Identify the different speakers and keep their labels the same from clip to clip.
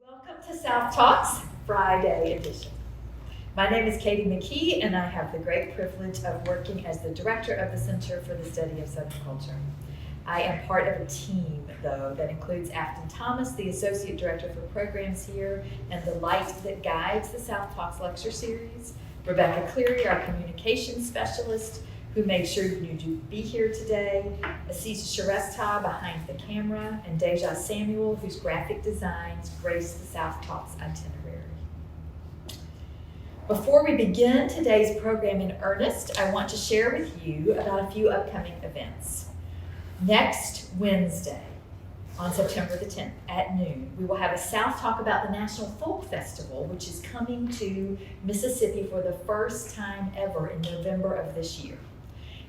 Speaker 1: Welcome to SouthTalks Friday edition. My name is Katie McKee, and I have the great privilege of working as the director of the Center for the Study of Southern Culture. I am part of a team, though, that includes Afton Thomas, the associate director for programs here, and the light that guides the SouthTalks lecture series, Rebecca Cleary, our communications specialist, who made sure you knew to be here today, Assis Sharesta behind the camera, and Deja Samuel, whose graphic designs grace the SouthTalks itinerary. Before we begin today's program in earnest, I want to share with you about a few upcoming events. Next Wednesday, on September the 10th at noon, we will have a South Talk about the National Folk Festival, which is coming to Mississippi for the first time ever in November of this year.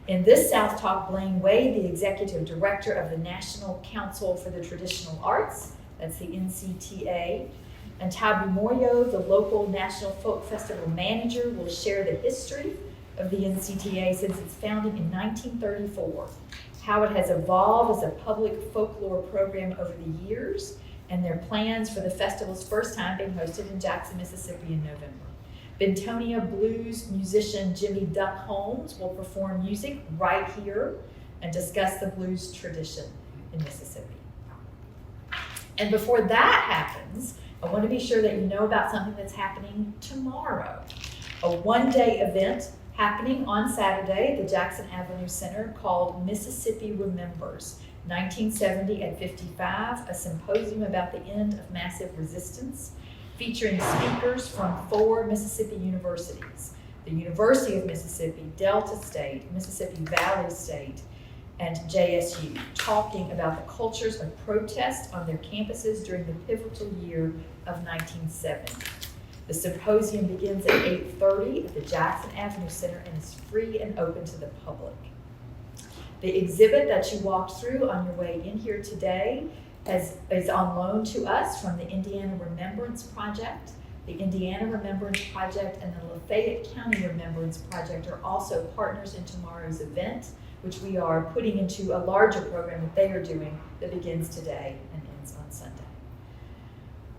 Speaker 1: In this South Talk, Blaine Wade, the executive director of the National Council for the Traditional Arts, that's the NCTA, and Tabu Moyo, the local National Folk Festival manager, will share the history of the NCTA since its founding in 1934, how it has evolved as a public folklore program over the years, and their plans for the festival's first time being hosted in Jackson, Mississippi in November. Bentonia blues musician Jimmy Duck Holmes will perform music right here and discuss the blues tradition in Mississippi. And before that happens, I want to be sure that you know about something that's happening tomorrow. A one-day event happening on Saturday at the Jackson Avenue Center called Mississippi Remembers, 1970 at 55, a symposium about the end of massive resistance, featuring speakers from 4 Mississippi universities: the University of Mississippi, Delta State, Mississippi Valley State, and JSU, talking about the cultures of protest on their campuses during the pivotal year of 1970. The symposium begins at 8:30 at the Jackson Avenue Center and is free and open to the public. The exhibit that you walked through on your way in here today is on loan to us from the Indiana Remembrance Project. The Indiana Remembrance Project and the Lafayette County Remembrance Project are also partners in tomorrow's event, which we are putting into a larger program that they are doing that begins today and ends on Sunday.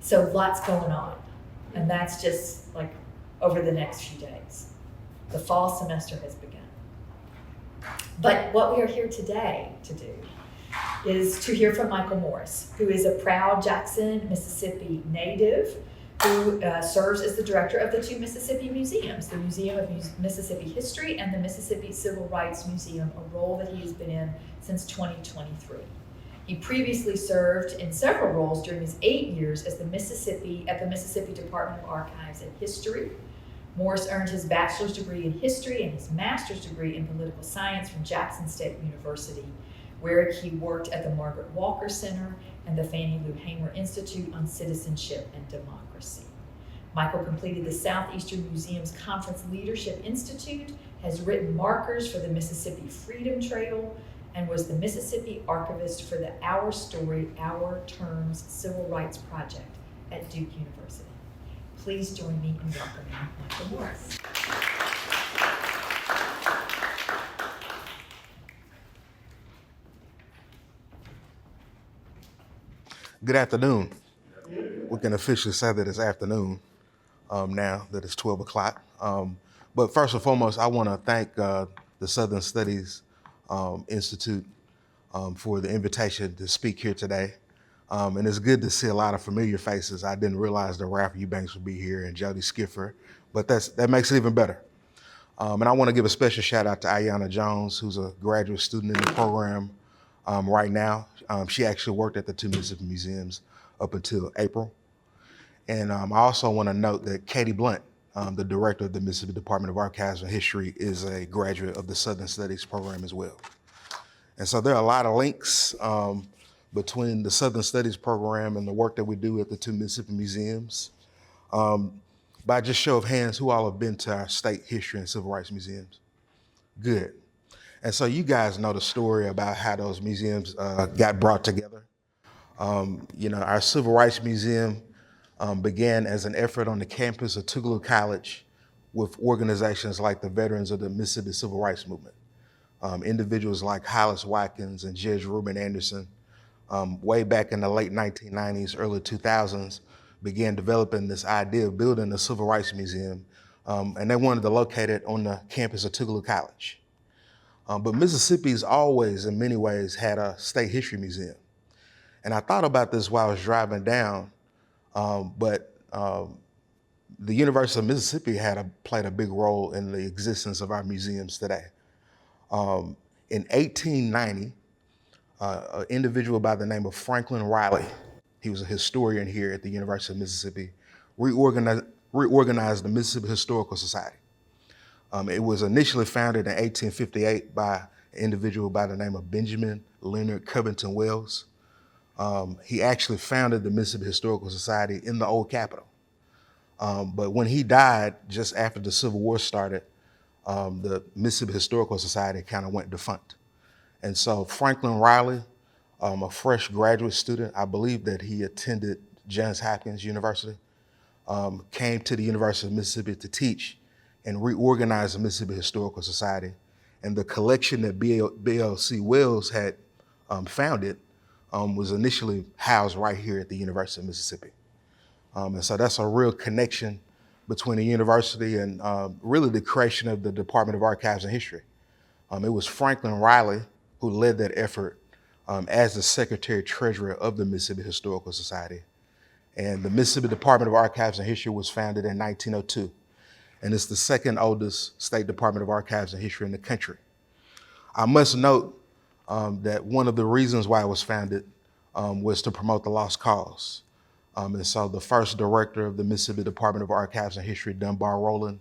Speaker 1: So lots going on, and that's just like over the next few days. The fall semester has begun. But what we are here today to do is to hear from Michael Morris, who is a proud Jackson, Mississippi native, who serves as the director of the TwoMississippi Museums, the Museum of Mississippi History and the Mississippi Civil Rights Museum, a role that he has been in since 2023. He previously served in several roles during his 8 years as at the Mississippi Department of Archives and History. Morris earned his bachelor's degree in history and his master's degree in political science from Jackson State University, where he worked at the Margaret Walker Center and the Fannie Lou Hamer Institute on Citizenship and Democracy. Michael completed the Southeastern Museums Conference Leadership Institute, has written markers for the Mississippi Freedom Trail, and was the Mississippi archivist for the Our Story, OurTerms Civil Rights Project at Duke University. Please join me in welcoming Michael Morris.
Speaker 2: Good afternoon. We can officially say that it's afternoon now that it's 12 o'clock. But first and foremost, I want to thank the Southern Studies Institute for the invitation to speak here today. And it's good to see a lot of familiar faces. I didn't realize that Ralph Eubanks would be here and Jody Skiffer, but that makes it even better. And I want to give a special shout out to Ayanna Jones, who's a graduate student in the program right now. She actually worked at the TwoMississippi Museums up until April. And I also want to note that Katie Blunt, the director of the Mississippi Department of Archives and History, is a graduate of the Southern Studies program as well. And so there are a lot of links between the Southern Studies program and the work that we do at the TwoMississippi Museums. By just show of hands, who all have been to our state history and civil rights museums? Good. And so you guys know the story about how those museums got brought together. Our Civil Rights Museum began as an effort on the campus of Tougaloo College with organizations like the Veterans of the Mississippi Civil Rights Movement, individuals like Hollis Watkins and Judge Reuben Anderson, way back in the late 1990s, early 2000s, began developing this idea of building a civil rights museum, and they wanted to locate it on the campus of Tougaloo College. But Mississippi's always, in many ways, had a state history museum. And I thought about this while I was driving down, but the University of Mississippi played a big role in the existence of our museums today. In 1890, an individual by the name of Franklin Riley, he was a historian here at the University of Mississippi, reorganized the Mississippi Historical Society. It was initially founded in 1858 by an individual by the name of Benjamin Leonard Covington Wells. He actually founded the Mississippi Historical Society in the old Capitol. But when he died, just after the Civil War started, the Mississippi Historical Society kind of went defunct. And so Franklin Riley, a fresh graduate student, I believe that he attended Johns Hopkins University, came to the University of Mississippi to teach and reorganize the Mississippi Historical Society. And the collection that BLC Wells had founded was initially housed right here at the University of Mississippi. And so that's a real connection between the university and really the creation of the Department of Archives and History. It was Franklin Riley who led that effort as the Secretary Treasurer of the Mississippi Historical Society. And the Mississippi Department of Archives and History was founded in 1902. And it's the second oldest state department of archives and history in the country. I must note that one of the reasons why it was founded was to promote the lost cause. And so the first director of the Mississippi Department of Archives and History, Dunbar Rowland,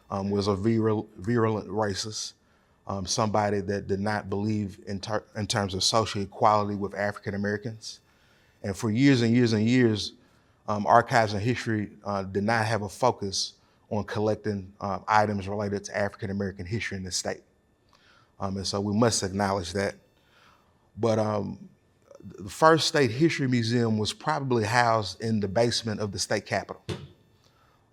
Speaker 2: was a virulent racist, somebody that did not believe in terms of social equality with African Americans. And for years and years and years, archives and history did not have a focus on collecting items related to African American history in the state. And so we must acknowledge that. But the first state history museum was probably housed in the basement of the state capitol.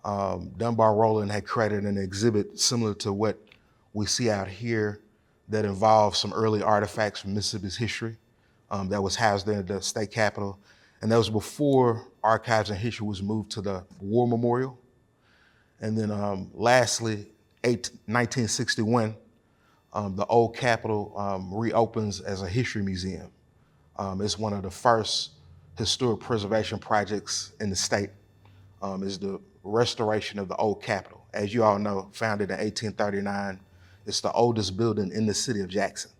Speaker 2: Dunbar Rowland had created an exhibit similar to what we see out here that involved some early artifacts from Mississippi's history that was housed in the state capitol. And that was before archives and history was moved to the War Memorial. And then lastly, 1961, the old Capitol reopens as a history museum. It's one of the first historic preservation projects in the state. Is the restoration of the old Capitol. As you all know, founded in 1839, it's the oldest building in the city of Jackson.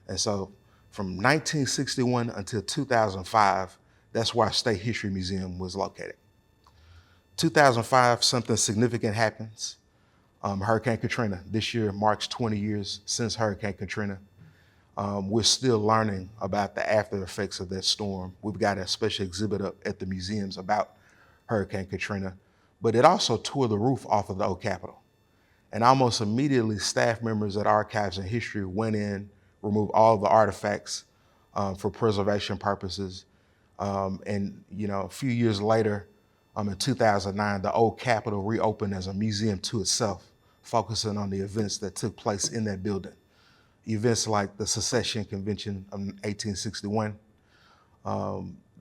Speaker 2: And so from 1961 until 2005, that's where our State History Museum was located. 2005, something significant happens. Hurricane Katrina. This year marks 20 years since Hurricane Katrina. We're still learning about the after effects of that storm. We've got a special exhibit up at the museums about Hurricane Katrina, but it also tore the roof off of the old Capitol. And almost immediately, staff members at Archives and History went in, removed all the artifacts for preservation purposes. And a few years later, in 2009, the old Capitol reopened as a museum to itself, focusing on the events that took place in that building. Events like the Secession Convention of 1861,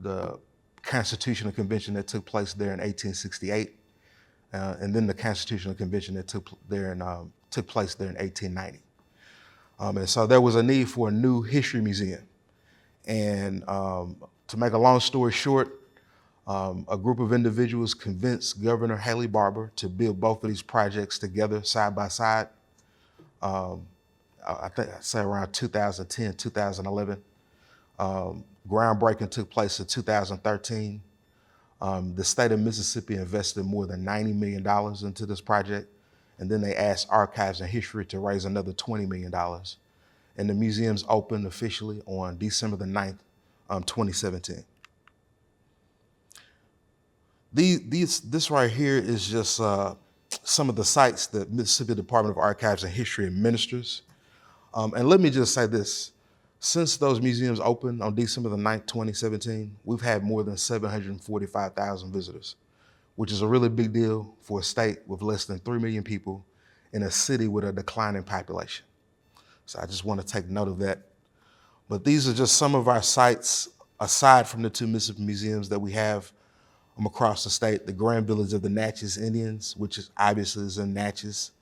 Speaker 2: the Constitutional Convention that took place there in 1868, and then the Constitutional Convention that took place there in 1890. And so there was a need for a new history museum. And to make a long story short, a group of individuals convinced Governor Haley Barbour to build both of these projects together side by side. I think I'd say around 2010, 2011. Groundbreaking took place in 2013. The state of Mississippi invested more than $90 million into this project. And then they asked Archives and History to raise another $20 million. And the museum's opened officially on December the 9th, 2017. This right here is just some of the sites that Mississippi Department of Archives and History administers. And let me just say this. Since those museums opened on December the 9th, 2017, we've had more than 745,000 visitors, which is a really big deal for a state with less than 3 million people in a city with a declining population. So I just want to take note of that. But these are just some of our sites, aside from the two Mississippi museums that we have across the state, the Grand Village of the Natchez Indians, which is obviously is in Natchez.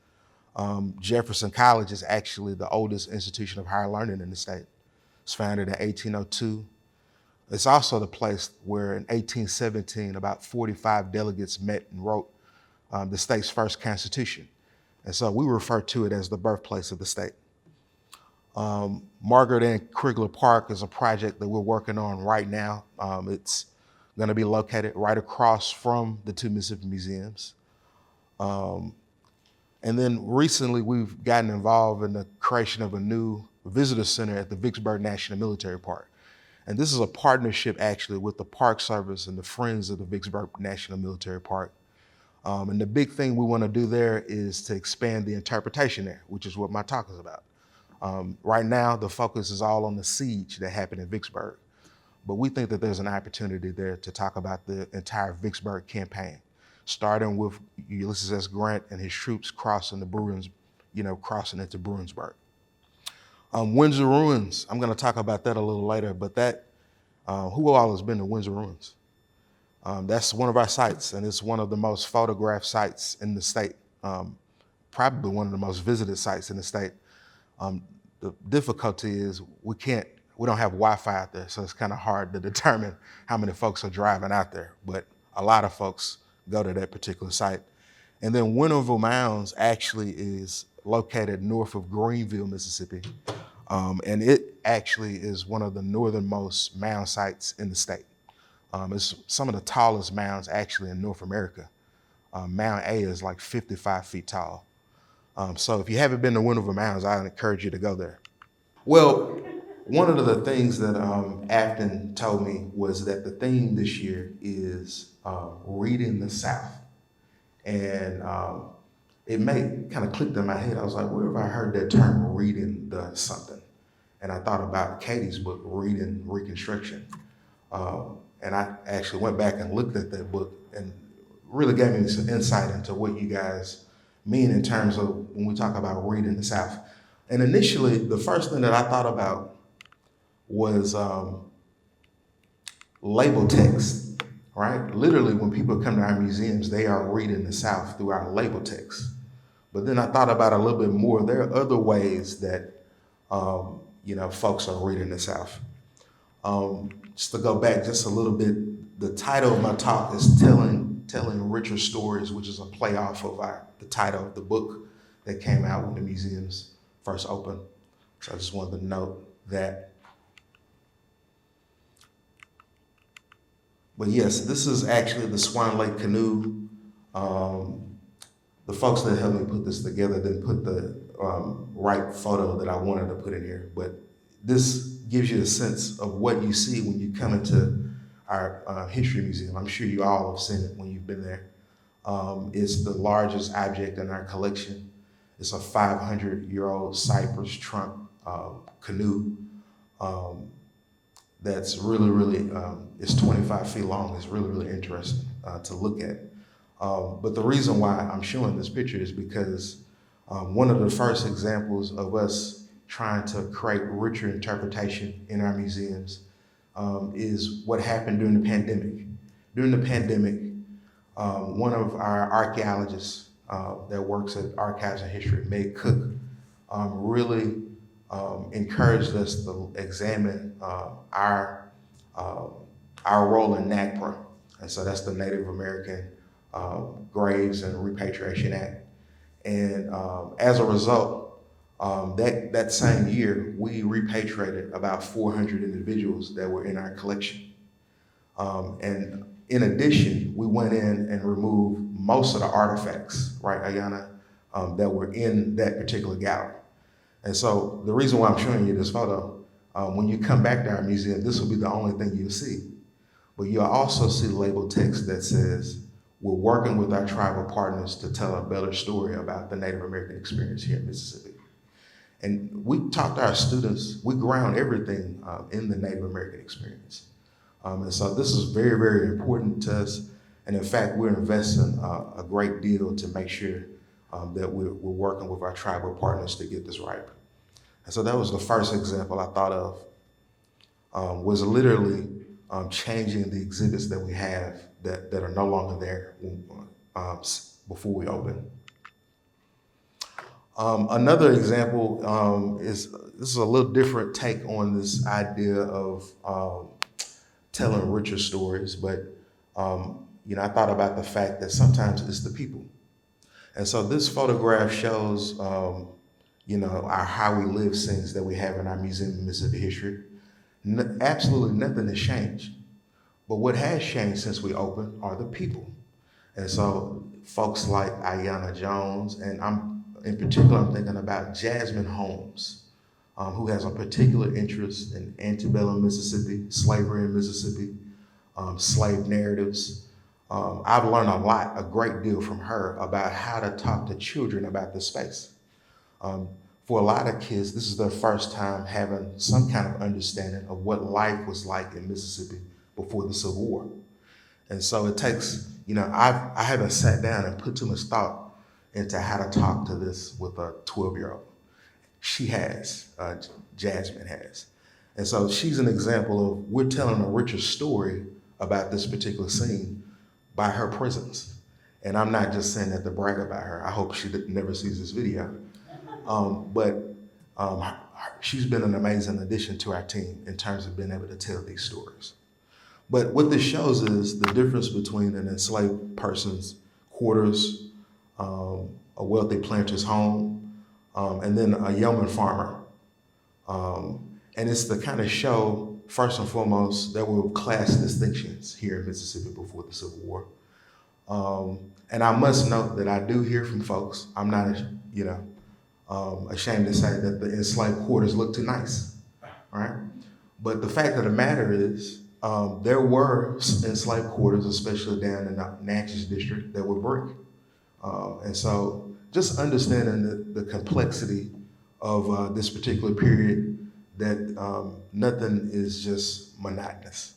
Speaker 2: Jefferson College is actually the oldest institution of higher learning in the state. It's founded in 1802. It's also the place where in 1817, about 45 delegates met and wrote the state's first constitution. And so we refer to it as the birthplace of the state. Margaret and Krigler Park is a project that we're working on right now. It's going to be located right across from the TwoMississippi Museums. And then recently we've gotten involved in the creation of a new visitor center at the Vicksburg National Military Park. And this is a partnership actually with the Park Service and the Friends of the Vicksburg National Military Park. And the big thing we want to do there is to expand the interpretation there, which is what my talk is about. Right now, the focus is all on the siege that happened in Vicksburg. But we think that there's an opportunity there to talk about the entire Vicksburg campaign, starting with Ulysses S. Grant and his troops crossing the Bruins, crossing into Bruinsburg. Windsor Ruins, I'm going to talk about that a little later, but who all has been to Windsor Ruins? That's one of our sites, and it's one of the most photographed sites in the state, probably one of the most visited sites in the state. The difficulty is we don't have Wi-Fi out there, so it's kind of hard to determine how many folks are driving out there, but a lot of folks go to that particular site. And then Winterville Mounds actually is located north of Greenville, Mississippi, and it actually is one of the northernmost mound sites in the state. It's some of the tallest mounds actually in North America. Mound A is like 55 feet tall. So if you haven't been to Winterville Mounds, I encourage you to go there. Well, one of the things that Afton told me was that the theme this year is reading the South. And it kind of clicked in my head. I was like, where have I heard that term, reading the something? And I thought about Katie's book, Reading Reconstruction. And I actually went back and looked at that book and really gave me some insight into what you guys mean in terms of when we talk about reading the South. And initially, the first thing that I thought about was label text, right? Literally, when people come to our museums, they are reading the South through our label text. But then I thought about it a little bit more. There are other ways that, folks are reading the South. Just to go back just a little bit, the title of my talk is Telling Richer Stories, which is a play off of the title of the book that came out when the museums first opened. So I just wanted to note that. But yes, this is actually the Swan Lake Canoe. The folks that helped me put this together didn't put the right photo that I wanted to put in here, but this gives you a sense of what you see when you come into our history museum. I'm sure you all have seen it when you've been there. It's the largest object in our collection. It's a 500-year-old cypress trunk canoe that's really, it's 25 feet long. It's really interesting to look at. But the reason why I'm showing this picture is because one of the first examples of us trying to create richer interpretation in our museums is what happened during the pandemic. During the pandemic, one of our archaeologists that works at Archives and History, Meg Cook, really encouraged us to examine our role in NAGPRA. And so that's the Native American Graves and Repatriation Act. And as a result, that same year, we repatriated about 400 individuals that were in our collection. And in addition, we went in and removed most of the artifacts, right, Ayana, that were in that particular gallery. And so the reason why I'm showing you this photo, when you come back to our museum, this will be the only thing you'll see. But you'll also see label text that says, we're working with our tribal partners to tell a better story about the Native American experience here in Mississippi. And we talk to our students, we ground everything in the Native American experience. And so this is very important to us. And in fact, we're investing a great deal to make sure that we're working with our tribal partners to get this right. And so that was the first example I thought of, was literally changing the exhibits that we have that are no longer there before we open. Another example this is a little different take on this idea of telling richer stories, but I thought about the fact that sometimes it's the people. And so this photograph shows our how we live scenes that we have in our Museum of Mississippi History. Absolutely nothing has changed. But what has changed since we opened are the people. And so folks like Ayanna Jones, and in particular, I'm thinking about Jasmine Holmes, who has a particular interest in antebellum Mississippi, slavery in Mississippi, slave narratives. I've learned a great deal from her about how to talk to children about this space. For a lot of kids, this is their first time having some kind of understanding of what life was like in Mississippi before the Civil War. And so it takes, I haven't sat down and put too much thought into how to talk to this with a 12-year-old. She has, Jasmine has. And so she's an example of we're telling a richer story about this particular scene by her presence. And I'm not just saying that to brag about her. I hope she never sees this video. But she's been an amazing addition to our team in terms of being able to tell these stories. But what this shows is the difference between an enslaved person's quarters, a wealthy planter's home, and then a yeoman farmer. And it's to kind of show, first and foremost, there were class distinctions here in Mississippi before the Civil War. And I must note that I do hear from folks, I'm not, ashamed to say that the enslaved quarters look too nice, right? But the fact of the matter is, there were enslaved quarters, especially down in the Natchez district, that were brick. And so just understanding the complexity of this particular period, that nothing is just monotonous.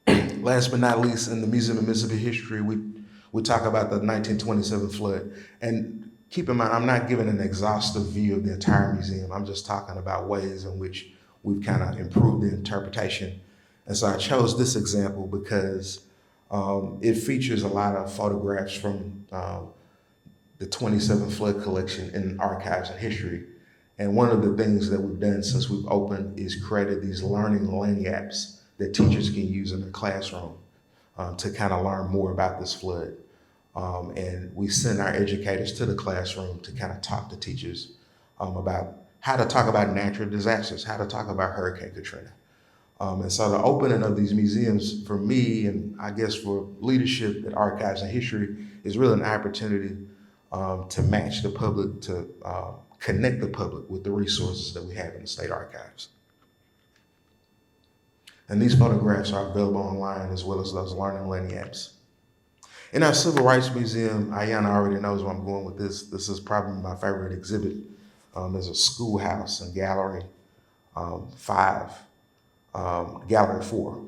Speaker 2: Last but not least, in the Museum of Mississippi History, we talk about the 1927 flood. And keep in mind, I'm not giving an exhaustive view of the entire museum. I'm just talking about ways in which we've kind of improved the interpretation. And so I chose this example because it features a lot of photographs from the 27 flood collection in Archives and History. And one of the things that we've done since we've opened is created these learning lanyards that teachers can use in their classroom to kind of learn more about this flood. And we send our educators to the classroom to kind of talk to teachers about how to talk about natural disasters, how to talk about Hurricane Katrina. And so the opening of these museums for me, and I guess for leadership at Archives and History, is really an opportunity to match the public, to connect the public with the resources that we have in the state archives. And these photographs are available online as well as those learning lanyards. In our Civil Rights Museum, Ayanna already knows where I'm going with this. This is probably my favorite exhibit. There's a schoolhouse in Gallery 5, Gallery 4,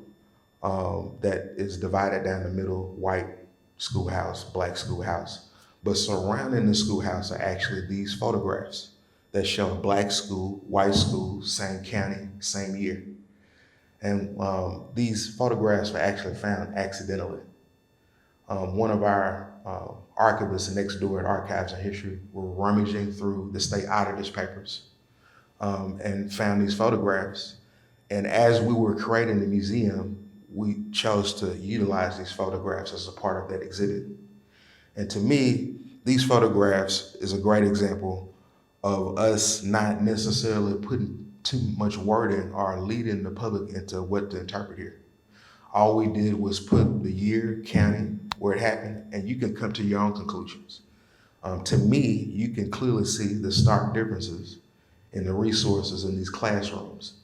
Speaker 2: that is divided down the middle, white schoolhouse, black schoolhouse. But surrounding the schoolhouse are actually these photographs that show a black school, white school, same county, same year. And these photographs were actually found accidentally. One of our archivists next door at Archives and History were rummaging through the state auditor's papers and found these photographs. And as we were creating the museum, we chose to utilize these photographs as a part of that exhibit. And to me, these photographs is a great example of us not necessarily putting too much wording or leading the public into what to interpret here. All we did was put the year, county, where it happened, and you can come to your own conclusions. To me, you can clearly see the stark differences in the resources in these classrooms.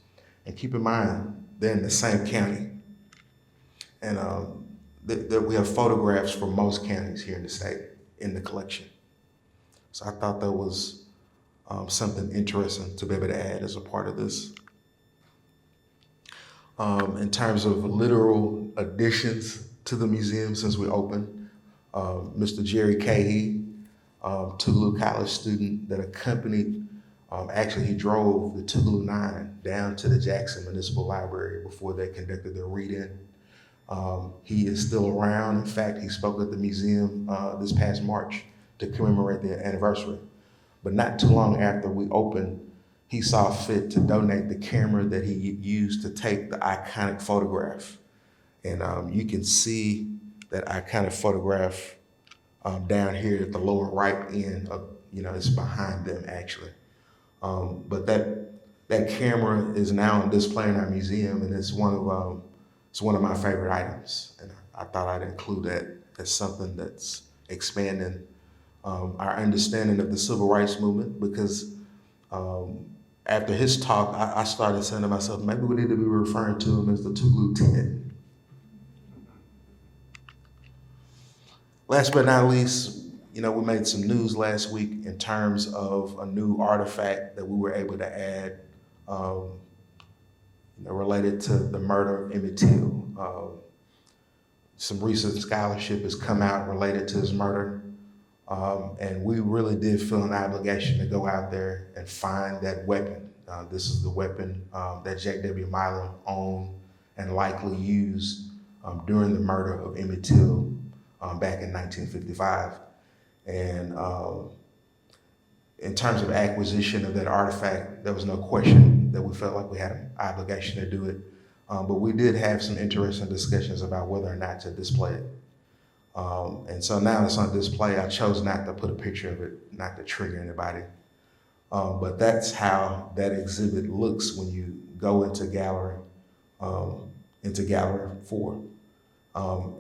Speaker 2: And keep in mind, they're in the same county. And that we have photographs from most counties here in the state in the collection. So I thought that was something interesting to be able to add as a part of this. In terms of literal additions to the museum since we opened, Mr. Jerry Cahey, Tougaloo College student that accompanied, actually he drove the Tougaloo 9 down to the Jackson Municipal Library before they conducted their read-in. He is still around. In fact, he spoke at the museum this past March to commemorate the anniversary. But not too long after we opened, he saw fit to donate the camera that he used to take the iconic photograph. And you can see that iconic photograph down here at the lower right end of, it's behind them actually. But that camera is now on display in our museum, and it's one of my favorite items. And I thought I'd include that as something that's expanding our understanding of the civil rights movement, because after his talk, I started saying to myself, maybe we need to be referring to him as the Two-Lieutenant. Last but not least, we made some news last week in terms of a new artifact that we were able to add related to the murder of Emmett Till. Some recent scholarship has come out related to his murder. And we really did feel an obligation to go out there and find that weapon. This is the weapon that J.W. Milam owned and likely used during the murder of Emmett Till back in 1955. And in terms of acquisition of that artifact, there was no question that we felt like we had an obligation to do it. But we did have some interesting discussions about whether or not to display it. And so now it's on display. I chose not to put a picture of it, not to trigger anybody. But that's how that exhibit looks when you go into gallery 4.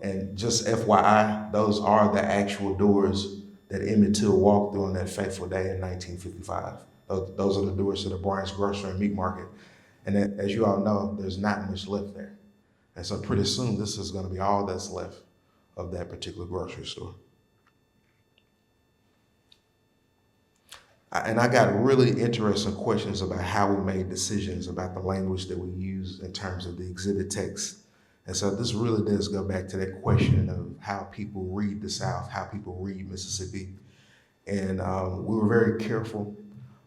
Speaker 2: And just FYI, those are the actual doors that Emmett Till walked through on that fateful day in 1955. Those are the doors to the Bryant's Grocery and Meat Market. And as you all know, there's not much left there. And so pretty soon, this is going to be all that's left of that particular grocery store. And I got really interesting questions about how we made decisions about the language that we use in terms of the exhibit text. And so this really does go back to that question of how people read the South, how people read Mississippi. And we were very careful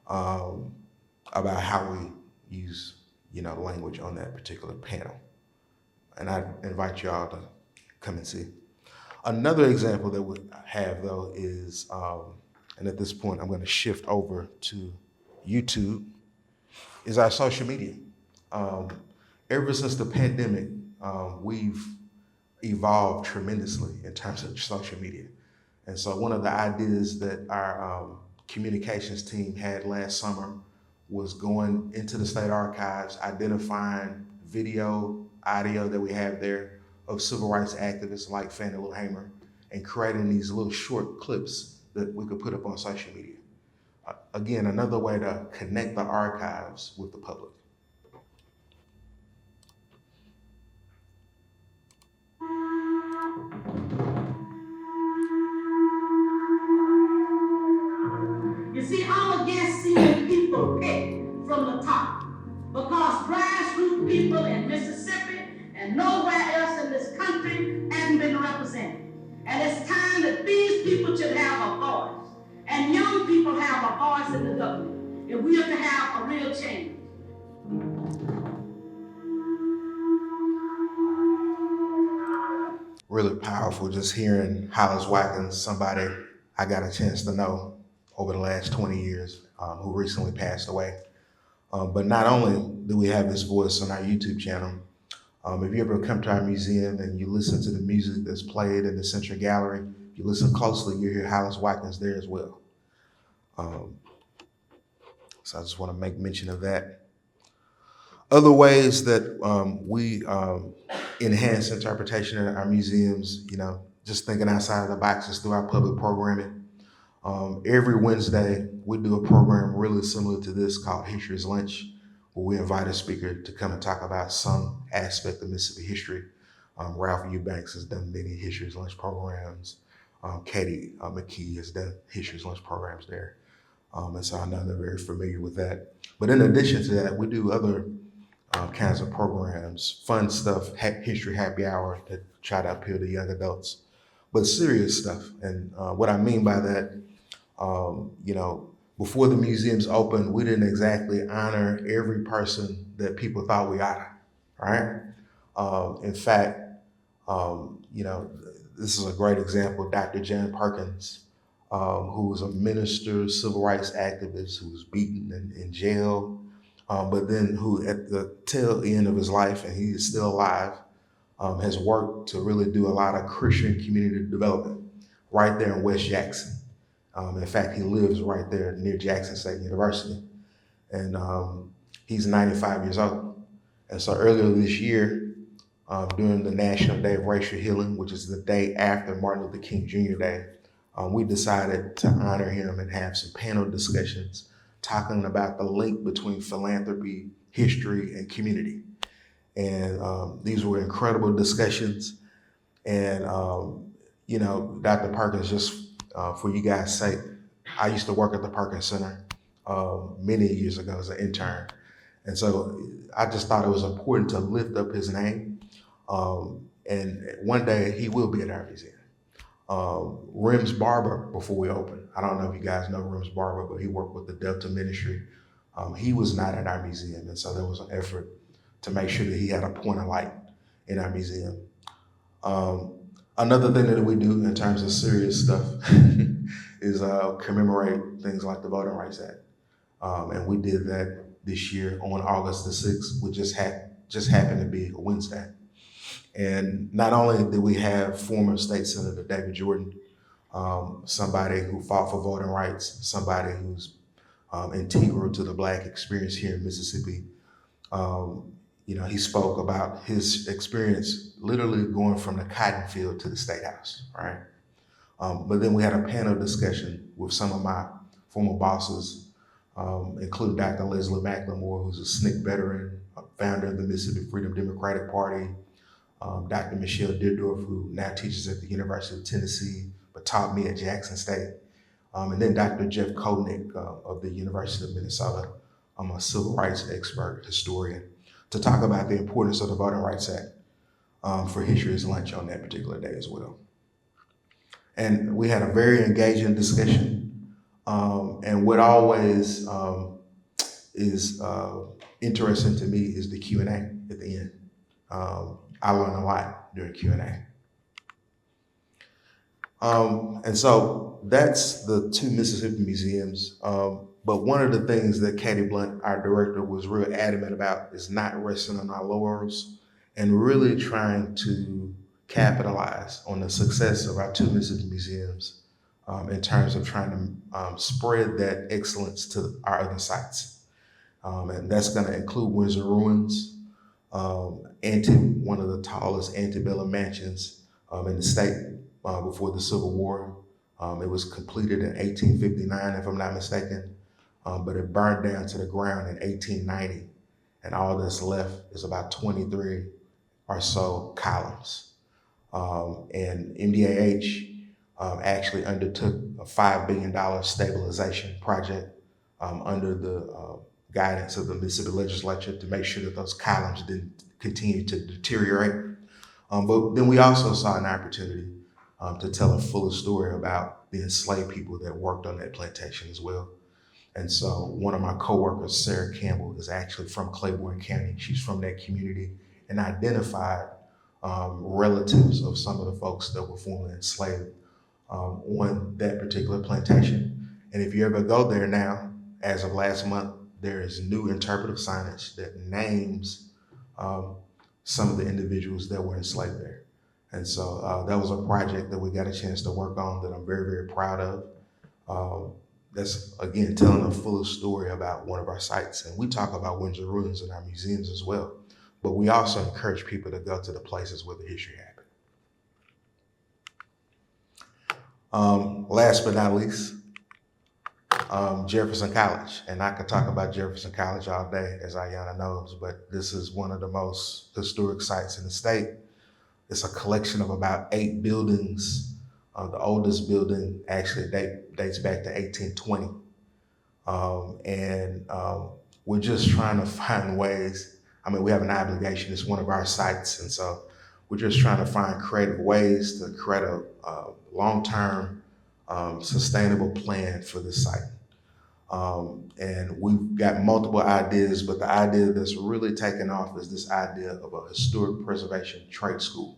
Speaker 2: about how we use, language on that particular panel. And I invite y'all to come and see. Another example that we have, though, is, and at this point I'm going to shift over to YouTube, is our social media. Ever since the pandemic, we've evolved tremendously in terms of social media. And so one of the ideas that our communications team had last summer was going into the state archives, identifying video, audio that we have there of civil rights activists like Fannie Lou Hamer, and creating these little short clips that we could put up on social media. Again, another way to connect the archives with the public.
Speaker 3: You see, I'm against seeing people pick from the top, because grassroots people in Mississippi and nowhere else in this country haven't been represented. And it's time that these people should have a voice, and young people have a voice in the government, if we are to have a real change.
Speaker 2: Really powerful just hearing Hollis Watkins, somebody I got a chance to know over the last 20 years, who recently passed away. But not only do we have his voice on our YouTube channel, if you ever come to our museum and you listen to the music that's played in the Central Gallery, if you listen closely, you hear Hollis Watkins there as well. So I just want to make mention of that. Other ways that we enhance interpretation in our museums, just thinking outside of the boxes through our public programming. Every Wednesday, we do a program really similar to this called History's Lunch, where we invite a speaker to come and talk about some aspect of Mississippi history. Ralph Eubanks has done many History's Lunch programs. Katie McKee has done History's Lunch programs there. And so I know they're very familiar with that. But in addition to that, we do other kinds of programs, fun stuff, history happy hour to try to appeal to young adults, but serious stuff. And what I mean by that, before the museums opened, we didn't exactly honor every person that people thought we honored, right? In fact, You know, this is a great example. Dr. Jan Perkins, who was a minister, civil rights activist, who was beaten in jail, but then who at the tail end of his life, and he is still alive, has worked to really do a lot of Christian community development right there in West Jackson. In fact, he lives right there near Jackson State University. And he's 95 years old. And so earlier this year, during the National Day of Racial Healing, which is the day after Martin Luther King Jr. Day, we decided to honor him and have some panel discussions talking about the link between philanthropy, history, and community. And these were incredible discussions. And, you know, Dr. Perkins, just for you guys' sake, I used to work at the Perkins Center many years ago as an intern. And so I just thought it was important to lift up his name. And one day he will be at our museum. Rims Barber, before we open, I don't know if you guys know Rims Barber, but he worked with the Delta Ministry. He was not at our museum. And so there was an effort to make sure that he had a point of light in our museum. Another thing that we do in terms of serious stuff is commemorate things like the Voting Rights Act. And we did that this year on August the 6th, which just happened to be a Wednesday. And not only did we have former State Senator David Jordan, somebody who fought for voting rights, somebody who's integral to the Black experience here in Mississippi. You know, he spoke about his experience literally going from the cotton field to the State House, right? But then we had a panel discussion with some of my former bosses, including Dr. Leslie McLemore, who's a SNCC veteran, founder of the Mississippi Freedom Democratic Party, Dr. Michelle Dierdorf, who now teaches at the University of Tennessee, but taught me at Jackson State, and then Dr. Jeff Koenig of the University of Minnesota. I'm a civil rights expert, historian, to talk about the importance of the Voting Rights Act for History's Lunch on that particular day as well. And we had a very engaging discussion. And what always is interesting to me is the Q&A at the end. I learned a lot during Q&A. And so that's the two Mississippi Museums. But one of the things that Katie Blunt, our director, was real adamant about is not resting on our laurels and really trying to capitalize on the success of our two Mississippi Museums in terms of trying to spread that excellence to our other sites. And that's going to include Windsor Ruins, one of the tallest antebellum mansions in the state before the Civil War. It was completed in 1859, if I'm not mistaken, but it burned down to the ground in 1890. And all that's left is about 23 or so columns. And MDAH actually undertook a $5 billion stabilization project under the guidance of the Mississippi legislature to make sure that those columns didn't continue to deteriorate. But then we also saw an opportunity to tell a fuller story about the enslaved people that worked on that plantation as well. And so one of my coworkers, Sarah Campbell, is actually from Claiborne County. She's from that community and identified relatives of some of the folks that were formerly enslaved on that particular plantation. And if you ever go there now, as of last month, there is new interpretive signage that names some of the individuals that were enslaved there. And so that was a project that we got a chance to work on that I'm very, very proud of. That's, again, telling a fuller story about one of our sites. And we talk about Windsor Ruins in our museums as well. But we also encourage people to go to the places where the history happened. Last but not least, Jefferson College. And I could talk about Jefferson College all day, as Ayanna knows, but this is one of the most historic sites in the state. It's a collection of about 8 buildings. The oldest building actually dates back to 1820. We're just trying to find ways. I mean, we have an obligation. It's one of our sites. And so we're just trying to find creative ways to create a long-term sustainable plan for this site. And we've got multiple ideas, but the idea that's really taken off is this idea of a historic preservation trade school.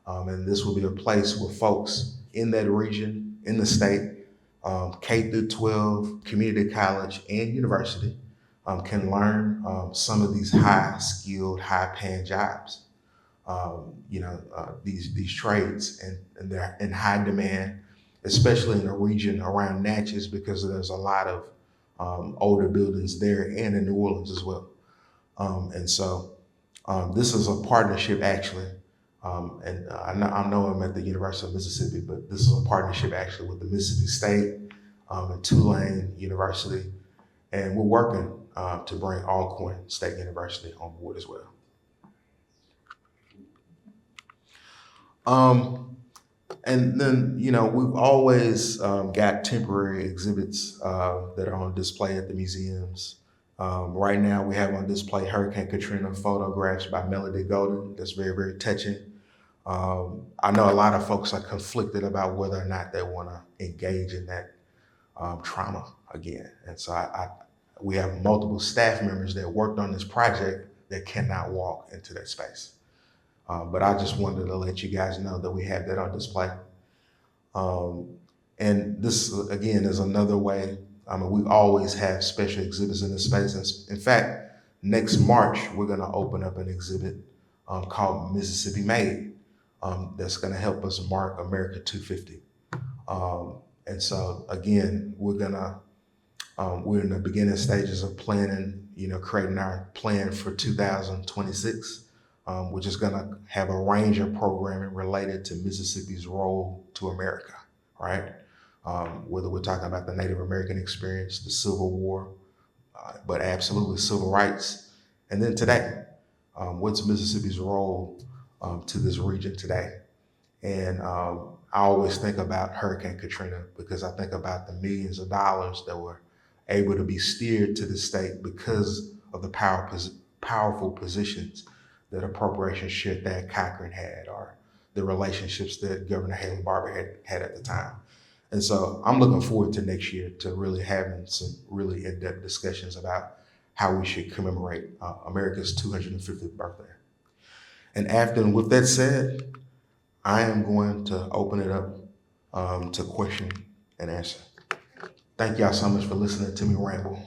Speaker 2: And this will be a place where folks in that region, in the state, K through 12, community college, and university can learn some of these high-skilled, high-paying jobs. These trades, and they're in high demand, especially in the region around Natchez, because there's a lot of older buildings there and in New Orleans as well. This is a partnership actually, I know I'm at the University of Mississippi, but this is a partnership actually with the Mississippi State and Tulane University, and we're working to bring Alcorn State University on board as well. And then, we've always got temporary exhibits that are on display at the museums. Right now we have on display Hurricane Katrina photographs by Melody Golden. That's very, very touching. I know a lot of folks are conflicted about whether or not they want to engage in that trauma again. And so we have multiple staff members that worked on this project that cannot walk into that space. But I just wanted to let you guys know that we have that on display. And this, again, is another way. We always have special exhibits in this space. In fact, next March, we're going to open up an exhibit called Mississippi Made that's going to help us mark America 250. And so, again, we're in the beginning stages of planning, creating our plan for 2026. Which is going to have a range of programming related to Mississippi's role to America, right? Whether we're talking about the Native American experience, the Civil War, but absolutely civil rights. And then today, what's Mississippi's role to this region today? And I always think about Hurricane Katrina because I think about the millions of dollars that were able to be steered to the state because of the powerful positions that Appropriations Chair Thad Cochran had, or the relationships that Governor Haley Barbour had at the time. And so I'm looking forward to next year to really having some really in-depth discussions about how we should commemorate America's 250th birthday. And with that said, I am going to open it up to question and answer. Thank y'all so much for listening to me ramble.